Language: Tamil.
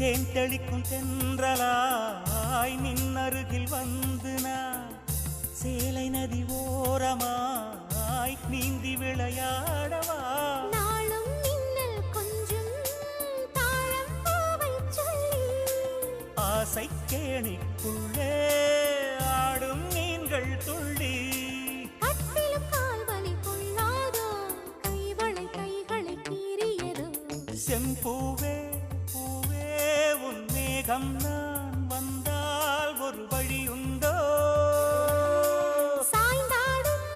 தேன் தெளிக்கும் தென்றலாய் நின்னருகில் வந்து நான் சேலை நதி ஓரமாய் நீந்தி விளையாடவா நாளும் மின்னல் கொஞ்சம் தாழம் பூவை சொல்லி ஆசை கேணிக்குள்ளே ஆடும் மீன்கள் துள்ளி கட்டிலும் கால்வலி கொள்ளாதோ கைகளை கீறியதோ செம்பூவே பூவே உன் மேகம் நான்